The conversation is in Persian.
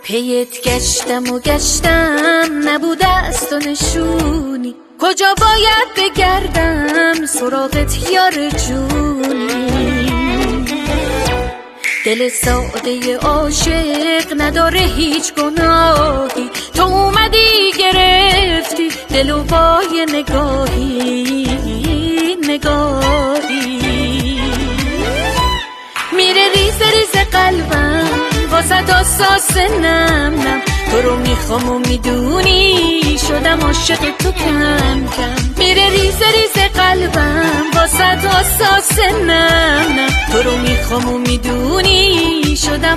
پیت گشتم و گشتم نبوده است و نشونی، کجا باید بگردم سراغت یار جونی. دل ساده عاشق نداره هیچ گناهی، تو اومدی گرفتی دلو با یه نگاهی. میره ریز ریز قلبم واسه اساس نم نم، تو رو میخوام و میدونی شدم عاشق تو کم کم. میره ریز ریز قلبم واسه اساس نم نم، تو رو میخوام و میدونی شدم